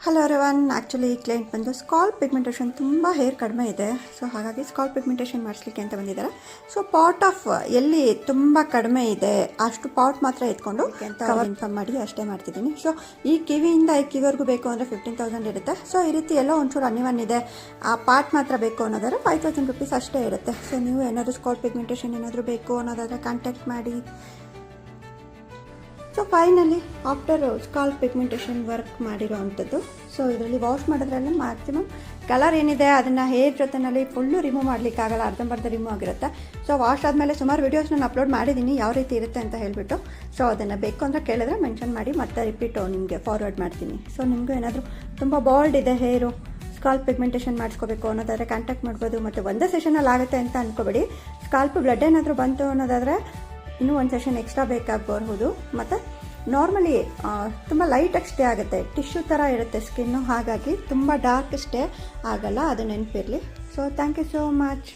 Hello everyone, actually ಈ client ಬಂದು scalp pigmentation ತುಂಬ ಹೇರ್ ಕಡಿಮೆ ಇದೆ. ಸೊ ಹಾಗಾಗಿ ಸ್ಕಾಲ್ಪ್ ಪಿಗ್ಮೆಂಟೇಷನ್ ಮಾಡಿಸ್ಲಿಕ್ಕೆ ಅಂತ ಬಂದಿದ್ದಾರೆ. ಸೊ ಪಾಟ್ ಆಫ್ ಎಲ್ಲಿ ತುಂಬ ಕಡಿಮೆ ಇದೆ ಅಷ್ಟು ಪಾಟ್ ಮಾತ್ರ ಎತ್ಕೊಂಡು ಅಂತ ಇನ್ಫಾರ್ಮ್ ಮಾಡಿ ಅಷ್ಟೇ ಮಾಡ್ತಿದ್ದೀನಿ. ಸೊ ಈ ಕಿವಿಯಿಂದ ಈ ಕಿವಿವರೆಗೂ ಬೇಕು ಅಂದರೆ 15,000 ಇರುತ್ತೆ. ಸೊ ಈ ರೀತಿ ಎಲ್ಲ ಒಂಚೂರು ಅನ್ಇವನ್ ಇದೆ, ಆ ಪಾರ್ಟ್ ಮಾತ್ರ ಬೇಕು ಅನ್ನೋದಾದ್ರೆ 5,000 ರುಪೀಸ್ ಅಷ್ಟೇ ಇರುತ್ತೆ. ಸೊ ನೀವು ಏನಾದರೂ ಸ್ಕಾಲ್ಪ್ ಪಿಗ್ಮೆಂಟೇಷನ್ ಏನಾದರೂ ಬೇಕು ಅನ್ನೋದಾದರೆ ಕಾಂಟ್ಯಾಕ್ಟ್ ಮಾಡಿ. So finally after scalp pigmentation work ಮಾಡಿರೋ ಅಂಥದ್ದು. ಸೊ ಇದರಲ್ಲಿ ವಾಶ್ ಮಾಡೋದ್ರಲ್ಲಿ ಮ್ಯಾಕ್ಸಿಮಮ್ ಕಲರ್ ಏನಿದೆ ಅದನ್ನು ಹೇರ್ ಜೊತೆಯಲ್ಲಿ ಫುಲ್ಲು ರಿಮೂವ್ ಮಾಡಲಿಕ್ಕಾಗಲ್ಲ, ಅರ್ಧಂಬರ್ಧ ರಿಮೂವ್ ಆಗಿರುತ್ತೆ. ಸೊ ವಾಶ್ ಆದಮೇಲೆ ಸುಮಾರು ವೀಡಿಯೋಸ್ ನಾನು ಅಪ್ಲೋಡ್ ಮಾಡಿದ್ದೀನಿ ಯಾವ ರೀತಿ ಇರುತ್ತೆ ಅಂತ ಹೇಳಿಬಿಟ್ಟು. ಸೊ ಅದನ್ನು ಬೇಕು ಅಂದರೆ ಕೇಳಿದ್ರೆ ಮೆನ್ಷನ್ ಮಾಡಿ ಮತ್ತೆ ರಿಪೀಟು ನಿಮಗೆ ಫಾರ್ವರ್ಡ್ ಮಾಡ್ತೀನಿ. ಸೊ ನಿಮಗೂ ಏನಾದರೂ ತುಂಬ ಬಾಲ್ಡ್ ಇದೆ ಹೇರು, ಸ್ಕಾಲ್ಪ್ ಪಿಗ್ಮೆಂಟೇಷನ್ ಮಾಡಿಸ್ಕೋಬೇಕು ಅನ್ನೋದಾದರೆ ಕಾಂಟ್ಯಾಕ್ಟ್ ಮಾಡ್ಬೋದು. ಮತ್ತು ಒಂದೇ ಸೆಷನಲ್ಲಿ ಆಗುತ್ತೆ ಅಂತ ಅಂದ್ಕೋಬೇಡಿ. ಸ್ಕಾಲ್ಪ್ ಬ್ಲಡ್ ಏನಾದರೂ ಬಂತು ಅನ್ನೋದಾದರೆ ಇನ್ನೂ ಒಂದು ಸೆಷನ್ ಎಕ್ಸ್ಟ್ರಾ ಬೇಕಾಗಬಹುದು. ಮತ್ತು ನಾರ್ಮಲಿ ತುಂಬ ಲೈಟಾಗಿ ಸ್ಟೇ ಆಗುತ್ತೆ, ಟಿಶ್ಯೂ ಥರ ಇರುತ್ತೆ ಸ್ಕಿನ್ನು, ಹಾಗಾಗಿ ತುಂಬ ಡಾರ್ಕ್ ಸ್ಟೇ ಆಗಲ್ಲ, ಅದು ನೆನಪಿರಲಿ. So thank you so much.